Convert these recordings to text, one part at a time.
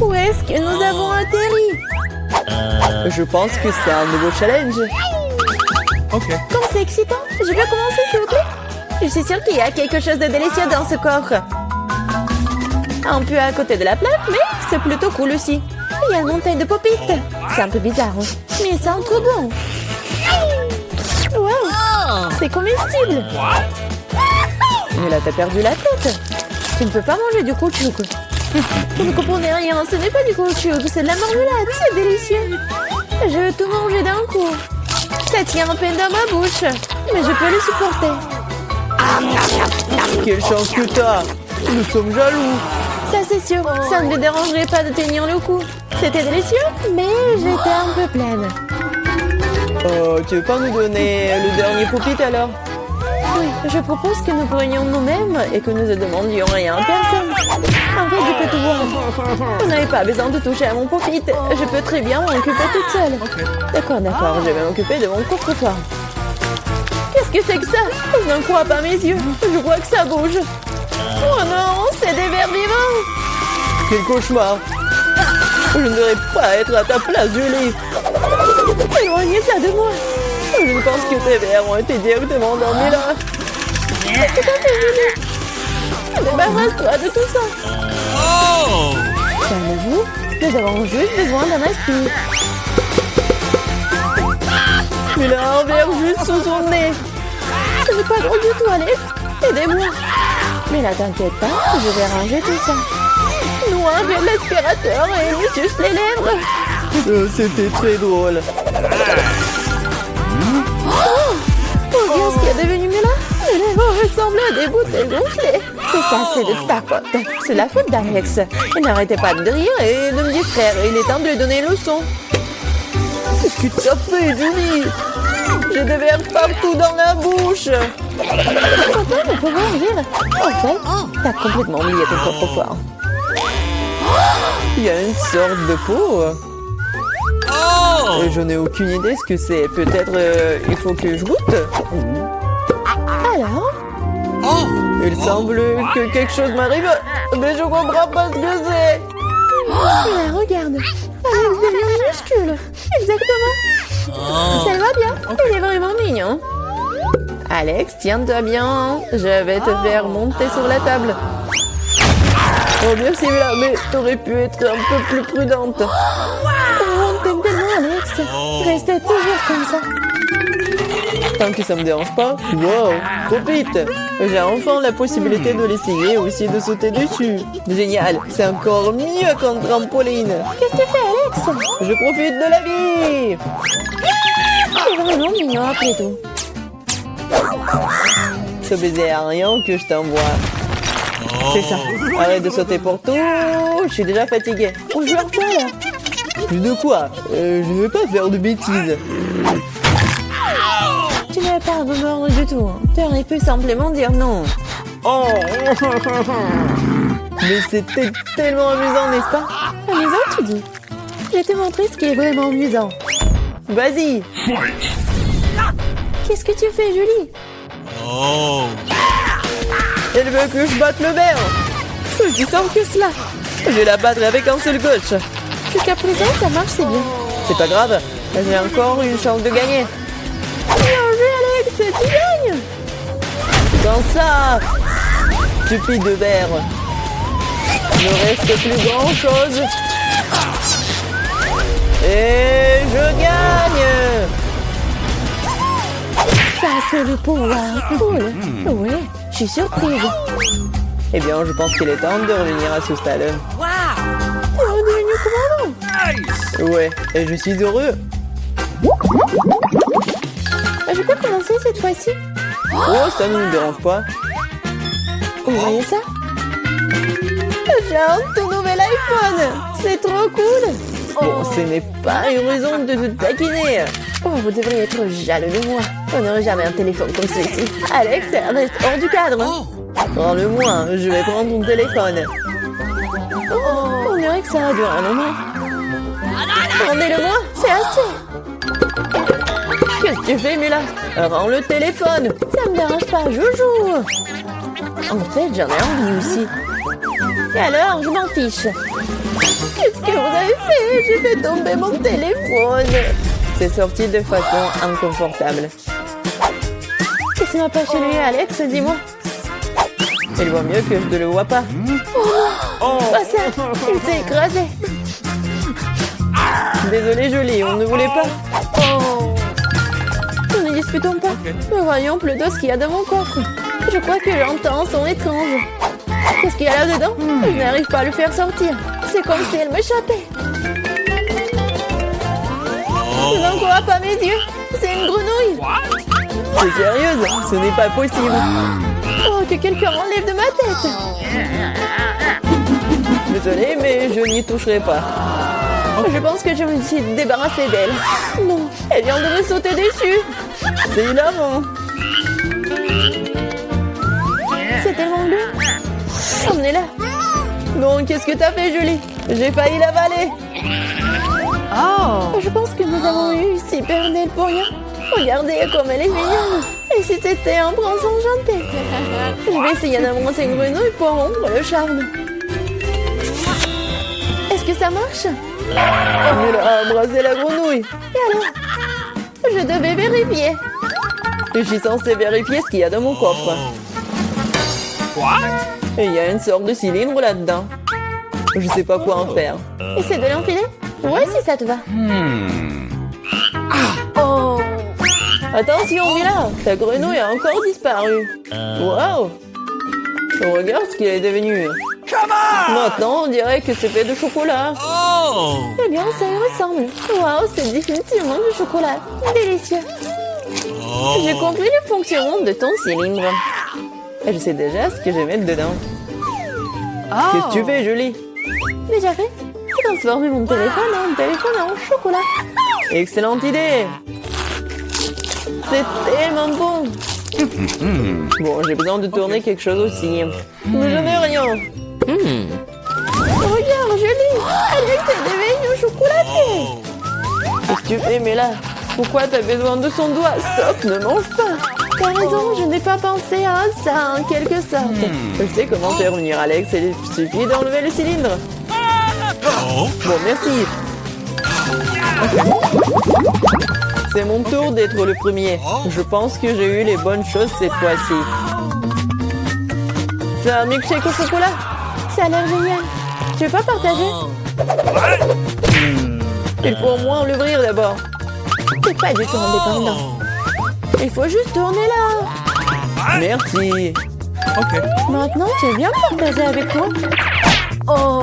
Où est-ce que nous avons atterri? Je pense que c'est un nouveau challenge. Comme c'est excitant. Je peux commencer, s'il vous plaît? Je suis sûre qu'il y a quelque chose de délicieux dans ce coffre. Un peu à côté de la plaque, mais c'est plutôt cool aussi. Il y a une montagne de popites. C'est un peu bizarre, hein, mais ça sent trop bon. Wow, c'est comestible. Mais là, t'as perdu la tête. Tu ne peux pas manger du caoutchouc. Vous ne comprenez rien, ce n'est pas du caoutchouc, c'est de la marmelade, c'est délicieux. Je veux tout manger d'un coup. Ça tient à peine dans ma bouche, mais je peux le supporter. Quelle chance que t'as! Nous sommes jaloux! Ça c'est sûr, ça ne me dérangerait pas de tenir le coup. C'était délicieux, mais j'étais un peu pleine. Tu veux pas nous donner le dernier poupit alors? Oui, je propose que nous prenions nous-mêmes et que nous ne demandions rien à personne. En fait, je peux tout voir. Vous n'avez pas besoin de toucher à mon poupit. Je peux très bien m'en occuper toute seule. D'accord, je vais m'occuper de mon coffre-fort. Qu'est-ce que c'est que ça? Je n'en crois pas mes yeux. Je vois que ça bouge. Oh non, c'est des vers vivants. Quel cauchemar! Je ne devrais pas être à ta place, Julie! Éloignez ça de moi. Je pense que tes vers ont été directement endormis là. Qu'est-ce que t'as fait, Julie? Débarrasse-toi de tout ça. Calmez-vous, nous avons juste besoin d'un aspire. Il a un verre juste sous son nez. Ce n'est pas drôle du tout, Alex. Aidez-moi. Mais là, t'inquiète pas, je vais ranger tout ça. Nous avec l'aspirateur et nous suce les lèvres. C'était très drôle. Oh, regarde ce qui est devenu mieux là. Les lèvres ressemblent à des bouteilles gonflées. Tout ça, c'est de ta faute. C'est la faute d'Alex. Il n'arrêtait pas de rire et de me distraire. Il est temps de lui donner une leçon. Qu'est-ce que tu as fait, Julie? J'ai des verres partout dans la bouche. Pourquoi ne peut voir rire? En fait, t'as complètement oublié ton coffre-fort. Il y a une sorte de peau. Je n'ai aucune idée ce que c'est. Peut-être il faut que je goûte. Alors? Il semble que quelque chose m'arrive, mais je comprends pas ce que c'est. Là, regarde. Alex devient minuscule. Exactement. Ça va bien. Il est vraiment mignon. Alex, tiens-toi bien. Je vais te faire monter sur la table. Oh merci, mais t'aurais pu être un peu plus prudente. Oh, t'aimes tellement, Alex. Restez toujours comme ça. Tant que ça me dérange pas. Wow, trop vite. J'ai enfin la possibilité de l'essayer et aussi de sauter dessus. Génial, c'est encore mieux qu'un trampoline. Qu'est-ce que tu fais, Alex? Je profite de la vie. C'est vraiment mignon après tout. Ce baiser aérien que je t'envoie. C'est ça. Arrête de sauter pour tout. Je suis déjà fatiguée. On joue à quoi là? Plus de quoi? Je ne veux pas faire de bêtises. Tu n'avais pas à me mordre du tout. Tu aurais pu simplement dire non. Oh. Mais c'était tellement amusant, n'est-ce pas? Amusant, tu dis? Je vais te montrer ce qui est vraiment amusant. Vas-y. Qu'est-ce que tu fais, Julie? Elle veut que je batte le verre. C'est aussi simple que cela. Je vais la battre avec un seul coach. Jusqu'à présent, ça marche, c'est bien. C'est pas grave. J'ai encore une chance de gagner. Bien joué, Alex, tu gagnes. Dans ça, stupide de verre. Il ne reste plus grand chose. Et je gagne. Ça, c'est le pouvoir. Cool. Oui, je suis surprise. Eh bien, je pense qu'il est temps de revenir à ce stade. T'es redevenu commandant. Ouais, et je suis heureux. Je peux commencer cette fois-ci? Oh, ça ne nous dérange pas. Vous voyez ça? J'ai un tout nouvel iPhone. C'est trop cool. Bon, ce n'est pas une raison de te taquiner. Oh, vous devriez être jaloux de moi. On n'aurait jamais un téléphone comme celui-ci. Alex, reste hors du cadre. Prends-le-moi, je vais prendre ton téléphone. Oh, on dirait que ça a duré un moment. Rendez-le-moi, c'est assez. Qu'est-ce que tu fais, Mila? Rends le téléphone. Ça me dérange pas, joujou. En fait, j'en ai envie aussi. Et alors, je m'en fiche. Qu'est-ce que vous avez fait? J'ai fait tomber mon téléphone. C'est sorti de façon inconfortable. Qu'est-ce qui m'a pas chez lui, Alex? Dis-moi. Il vaut mieux que je ne le vois pas. Pas ça. Il s'est écrasé. Désolé, Julie, on ne voulait pas. Ne disputons pas. Mais voyons plutôt ce qu'il y a dans mon coffre. Je crois que j'entends un son étrange. Qu'est-ce qu'il y a là-dedans? Je n'arrive pas à le faire sortir. C'est comme si elle m'échappait. Je n'en crois pas mes yeux. C'est une grenouille. C'est sérieuse? Ce n'est pas possible. Oh, que quelqu'un enlève de ma tête. Désolé, mais je n'y toucherai pas. Je pense que je me suis débarrassée d'elle. Non, elle vient de me sauter dessus. C'est hilarant. C'est tellement bleu. Emmenez-la. Non, qu'est-ce que t'as fait, Julie? J'ai failli l'avaler. Je pense que nous avons eu super belle pour rien. Regardez comme elle est mignonne. Et si c'était un prince enchanté? Je vais essayer d'embrasser une grenouille pour rompre le charme. Est-ce que ça marche? Elle a embrassé la grenouille. Et alors? Je devais vérifier. Je suis censée vérifier ce qu'il y a dans mon coffre. Et il y a une sorte de cylindre là-dedans. Je sais pas quoi en faire. Essaie de l'enfiler. Ouais, si ça te va. Attention, Mila, ta grenouille a encore disparu. Waouh! Regarde ce qu'il est devenu. Maintenant, on dirait que c'est fait de chocolat. Eh bien, ça y ressemble. Waouh, c'est définitivement du chocolat. Délicieux. J'ai compris le fonctionnement de ton cylindre. Et je sais déjà ce que je vais mettre dedans. Qu'est-ce que tu fais, Julie? Déjà fait? J'ai transformé mon téléphone en chocolat. Excellente idée! C'est tellement bon! Bon, j'ai besoin de tourner quelque chose aussi. Mais je n'ai rien. Regarde, Julie! Alex est devenu chocolaté! Qu'est-ce que tu fais, Mela? Pourquoi t'as besoin de son doigt? Stop, ne mange pas! T'as raison, je n'ai pas pensé à ça en quelque sorte. Je sais comment faire revenir Alex, il suffit d'enlever le cylindre. Bon, merci. C'est mon tour d'être le premier. Je pense que j'ai eu les bonnes choses cette fois-ci. C'est un milkshake au chocolat. Ça a l'air génial. Tu veux pas partager? Il faut au moins l'ouvrir d'abord. T'es pas du tout indépendant. Il faut juste tourner là. Merci. Maintenant, tu veux bien partager avec moi?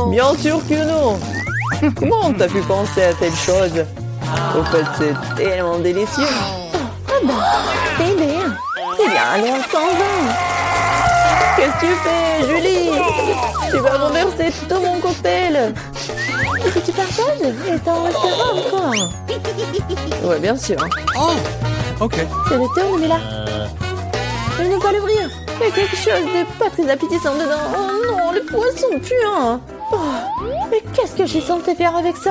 Bien sûr que non. Comment t'as pu penser à telle chose? Au fait, c'est tellement délicieux. Ah bah, t'es bien. Eh bien, alors, t'en Qu'est-ce que tu fais, Julie? Tu vas renverser tout mon cocktail. Est-ce que tu partages? Et t'en resteras encore. Ouais, bien sûr. C'est le tour, mais là. Je ne peux pas l'ouvrir. Il y a quelque chose de pas très appétissant dedans. Oh non, le poisson puant. Oh, mais qu'est-ce que je suis censée faire avec ça?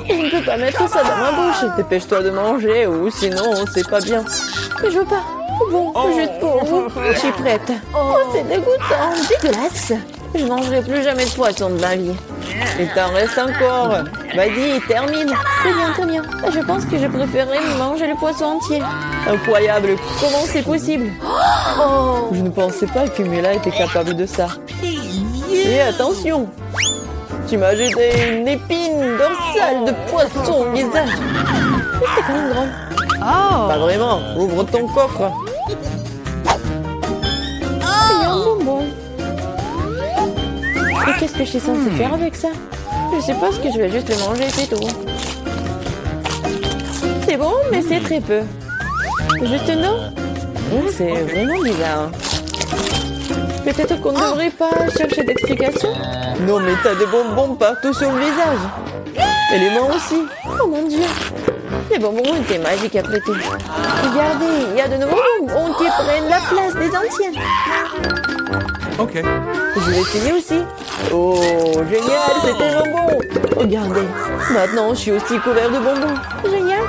Je ne peux pas mettre ça dans ma bouche. Dépêche-toi de manger ou sinon c'est pas bien. Mais je veux pas. Bon, juste pour vous. Je suis prête. Oh, c'est dégoûtant. Dégueulasse. Je ne mangerai plus jamais de poisson de ma vie. Il t'en reste encore. Vas-y, termine. Très bien. Je pense que je préférerais manger le poisson entier. Incroyable. Comment c'est possible? Je ne pensais pas que Mila était capable de ça. Et attention, tu m'as jeté une épine dorsale de poisson au visage. Mais c'était quand même drôle. Pas vraiment. Ouvre ton coffre. Il y a un bonbon. Et qu'est-ce que je suis censée faire avec ça? Je suppose que je vais juste le manger, c'est tout. C'est bon, mais c'est très peu. Juste non? C'est vraiment bizarre. Peut-être qu'on ne devrait pas chercher d'explications. Non, mais t'as des bonbons partout sur le visage. Et les mains aussi. Oh mon Dieu. Les bonbons étaient magiques après tout. Regardez, il y a de nouveaux bonbons qui prennent la place des anciens. Je vais essayer aussi. Oh, génial, c'est tellement bon. Regardez, maintenant je suis aussi couvert de bonbons. Génial.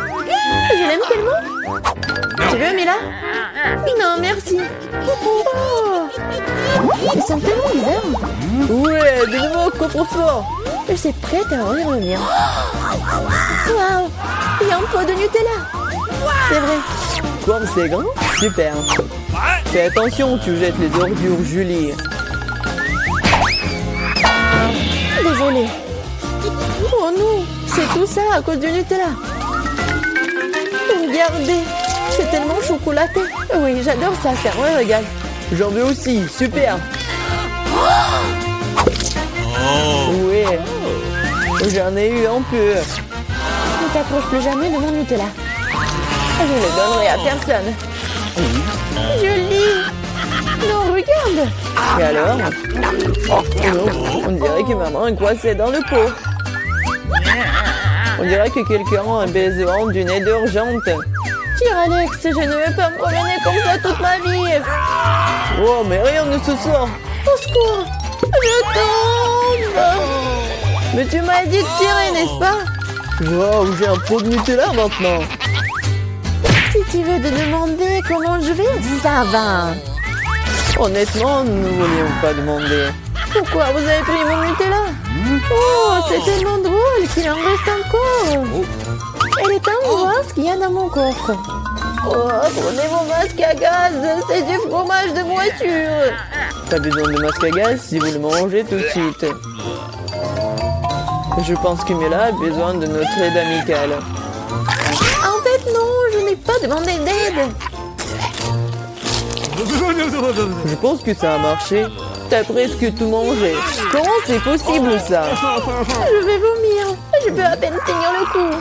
Je l'aime tellement. Tu veux, Mila? Non, merci. Oh. Ils sont tellement bizarres. Ouais, de nouveau coffre-fort. Je suis prête à ouvrir le mien. Waouh! Il y a un pot de Nutella. C'est vrai. Comme c'est grand, super. Fais attention, tu jettes les ordures, Julie. Désolée. Oh non, c'est tout ça à cause du Nutella. Regardez, c'est tellement chocolaté. Oui, j'adore ça, c'est un vrai régal. J'en veux aussi, super. Ouais, j'en ai eu un peu. Ne t'approche plus jamais de mon Nutella. Je ne le donnerai à personne. Julie! Non, regarde! Et alors? Oh non, on dirait que maman est coincée dans le pot. On dirait que quelqu'un a besoin d'une aide urgente. Tire, Alex, je ne vais pas me promener comme ça toute ma vie. Oh, mais rien ne se sort. Au secours! Je tombe! Mais tu m'as dit de tirer, n'est-ce pas? Wow, j'ai un pot de Nutella maintenant. Si tu veux te demander comment je vais, ça va. Honnêtement, nous ne voulions pas demander. Pourquoi vous avez pris mon Nutella? Oh, c'est tellement drôle qu'il en reste encore. Elle est ce qu'il y a dans mon coffre. Oh, prenez mon masque à gaz, c'est du fromage de voiture. Pas besoin de masque à gaz si vous le mangez tout de suite. Je pense que Mila a besoin de notre aide amicale. En fait, non, je n'ai pas demandé d'aide. Je pense que ça a marché. T'as presque tout mangé. Comment c'est possible ça? Je vais vomir. Je peux à peine tenir le coup.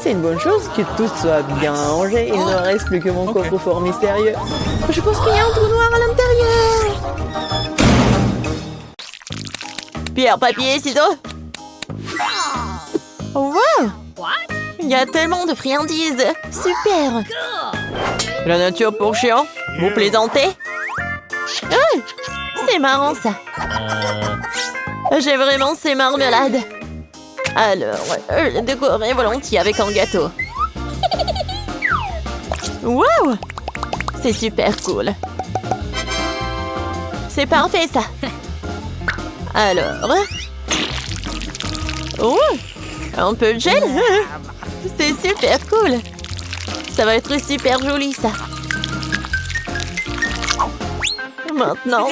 C'est une bonne chose que tout soit bien rangé. Il ne reste plus que mon coffre-fort mystérieux. Je pense qu'il y a un trou noir à l'intérieur. Pierre, papier, ciseaux. Wow! Il y a tellement de friandises. Super. La nature pour chiant. Vous plaisantez? Oh, c'est marrant ça. J'ai vraiment ces marmelades. Alors, je les décorerai volontiers avec un gâteau. Wow! C'est super cool. C'est parfait ça. Alors... Oh! Un peu de gel? C'est super cool. Ça va être super joli ça. Maintenant,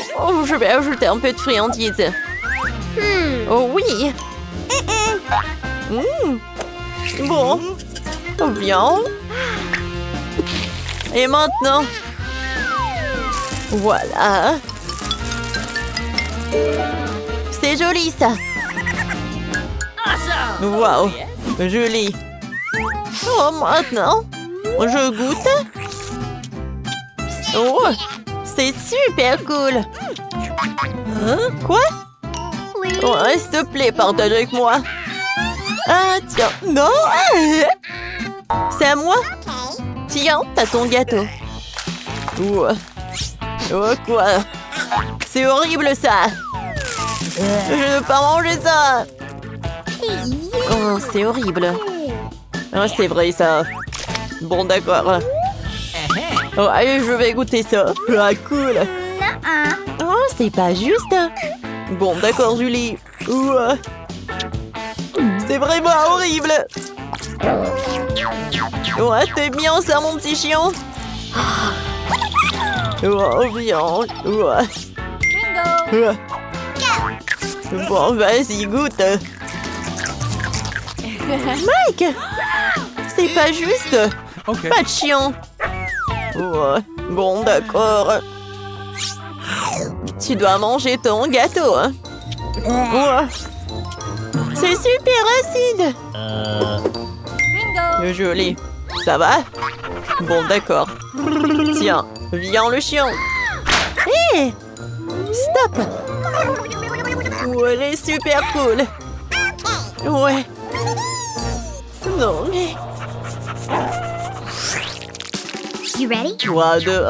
je vais ajouter un peu de friandises. Oh oui! Bon, bien. Et maintenant, voilà. C'est joli ça. Wow, joli. Oh, maintenant, je goûte. Oh, c'est super cool. Hein? Quoi? Oh, s'il te plaît, partage avec moi. Ah, tiens. Non! C'est à moi? Tiens, t'as ton gâteau. Oh, quoi? C'est horrible, ça. Je ne veux pas manger ça. Oh, c'est horrible. Oh, c'est vrai, ça. Bon, d'accord. Oh, allez, je vais goûter ça. Ah, cool. Oh, c'est pas juste. Bon, d'accord, Julie. C'est vraiment horrible. Ouais, t'es bien ça, mon petit chien. Oh, bien. Bon, vas-y, goûte. Mike! C'est pas juste. Pas de chien. Bon, d'accord. Tu dois manger ton gâteau. Hein? C'est super acide. Joli. Ça va? Bon, d'accord. Tiens, viens le chien. Hé! Stop! Elle est super cool. Ouais. Non, mais... You ready? 3, 2,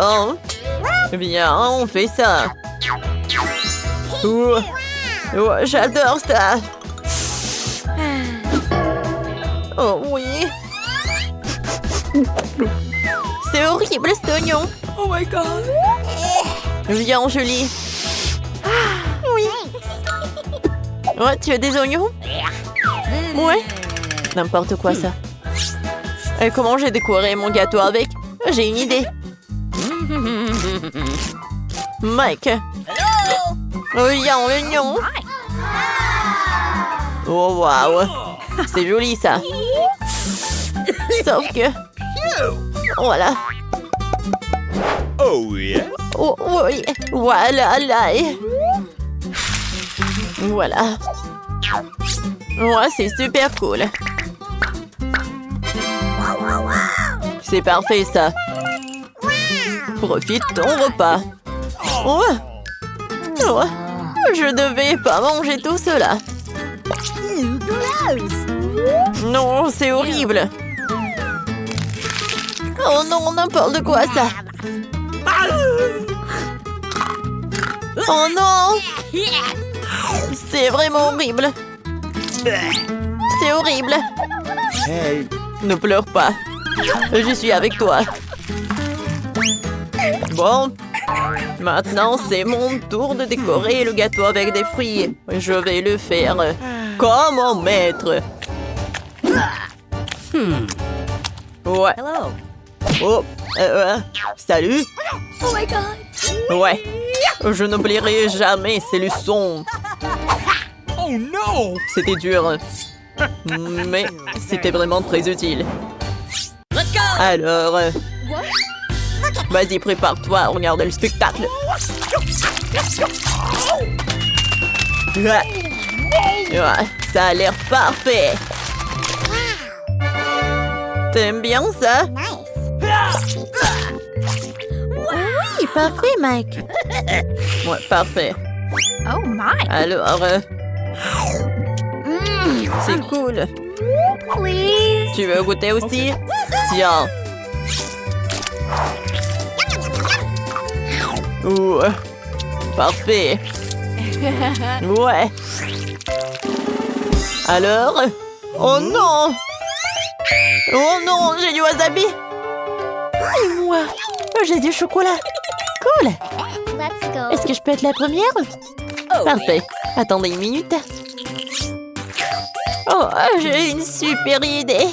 1. Bien, on fait ça. J'adore ça. Oh oui. C'est horrible cet oignon. Oh my god. Viens, Julie. Oui. Ouais, tu as des oignons? Ouais. N'importe quoi, ça. Et comment j'ai décoré mon gâteau avec? J'ai une idée. Mike. Viens, l'oignon. Oh, waouh. C'est joli, ça. Sauf que... Voilà. Oh yeah. Oh, oui. Voilà, là. Voilà. Ouais, c'est super cool. C'est parfait, ça. Profite ton repas. Ouais. Ouais. Je devais pas manger tout cela. Non, c'est horrible. Oh non, n'importe quoi, ça. Oh non. C'est vraiment horrible. C'est horrible. Hey. Ne pleure pas. Je suis avec toi. Bon. Maintenant, c'est mon tour de décorer le gâteau avec des fruits. Je vais le faire comme mon maître. Ouais. Oh, salut. Oh my god. Ouais. Je n'oublierai jamais ces leçons. Oh no. C'était dur. Mais c'était vraiment très utile. Alors, vas-y, prépare-toi, regarde le spectacle. Ouais, ça a l'air parfait. T'aimes bien ça? Oui, parfait, Mike. Ouais, parfait. Oh my. Alors, c'est cool. Please. Tu veux goûter aussi? Tiens. Ouais. Parfait. Ouais. Alors? Oh non! Oh non, j'ai du wasabi! Et moi, j'ai du chocolat. Cool! Let's go. Est-ce que je peux être la première? Parfait. Attendez une minute. Oh, j'ai une super idée.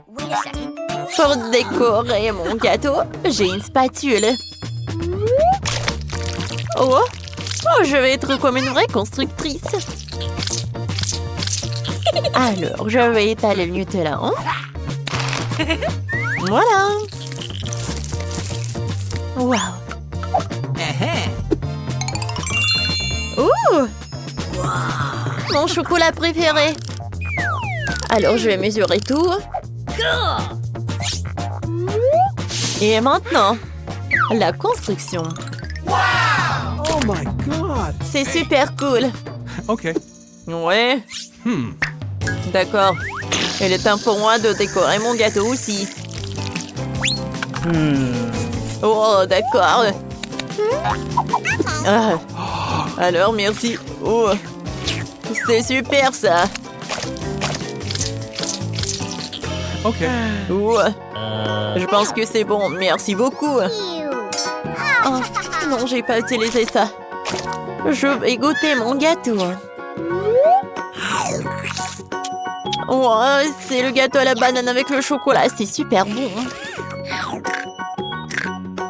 Wait a second. Pour décorer mon gâteau, j'ai une spatule. Oh, je vais être comme une vraie constructrice. Alors, je vais étaler le Nutella. Voilà. Wow. Ouh! Mon chocolat préféré. Alors, je vais mesurer tout. Et maintenant, la construction. Oh my god. C'est super cool. Okay. Ouais. D'accord. Il est temps pour moi de décorer mon gâteau aussi. Oh, d'accord. Ah. Alors, merci. Oh. C'est super, ça. Okay. Ouais. Je pense que c'est bon. Merci beaucoup. Oh, non, j'ai pas utilisé ça. Je vais goûter mon gâteau. Ouais, c'est le gâteau à la banane avec le chocolat. C'est super bon.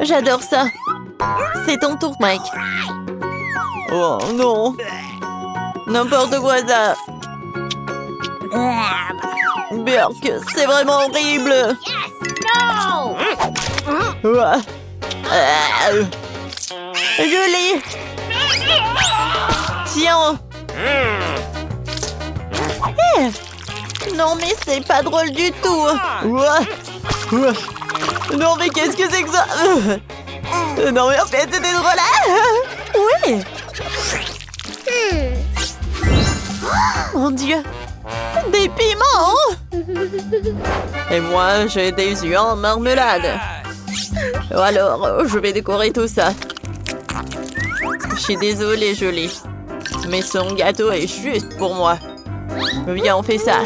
J'adore ça. C'est ton tour, Mike. Oh non. N'importe quoi, ça. Burk, c'est vraiment horrible. No. Ouais. Julie. Tiens. Non, mais c'est pas drôle du tout. Non, mais qu'est-ce que c'est que ça? Non, mais en fait, c'était drôle. Oui. Mon Dieu. Des piments. Et moi, j'ai des yeux en marmelade. Alors, je vais décorer tout ça. Je suis désolée, Julie. Mais son gâteau est juste pour moi. Viens, on fait ça.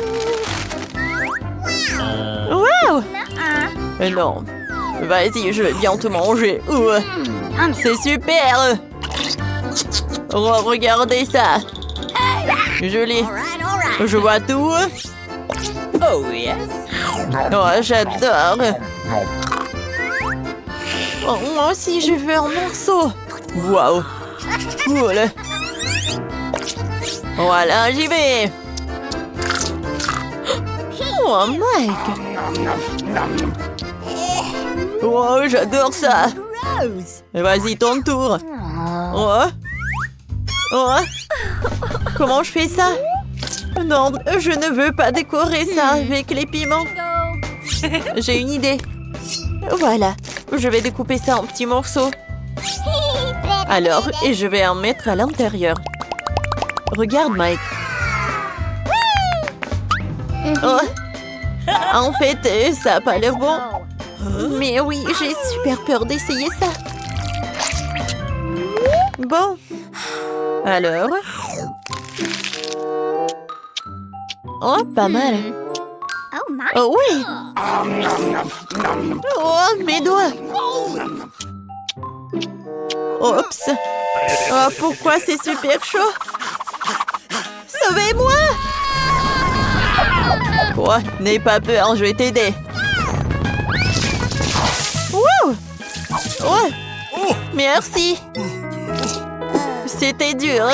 Wow! Waouh! Non. Vas-y, je vais bien te manger. C'est super! Oh, regardez ça! Joli. Je vois tout. Oh, yes! Oh, j'adore! Oh, moi aussi, je veux un morceau! Waouh! Cool! Voilà, j'y vais! Oh, Mike! Oh, j'adore ça! Vas-y, ton tour! Oh! Oh! Comment je fais ça? Non, je ne veux pas décorer ça avec les piments. J'ai une idée. Voilà, je vais découper ça en petits morceaux. Alors, et je vais en mettre à l'intérieur. Regarde, Mike. Oh! En fait, ça n'a pas l'air bon. Mais oui, j'ai super peur d'essayer ça. Bon. Alors? Oh, pas mal. Oh my. Oh oui! Oh, mes doigts! Oups! Oh, pourquoi c'est super chaud? Sauvez-moi! Oh, n'aie pas peur, je vais t'aider. Wouh! Oh! Merci! C'était dur.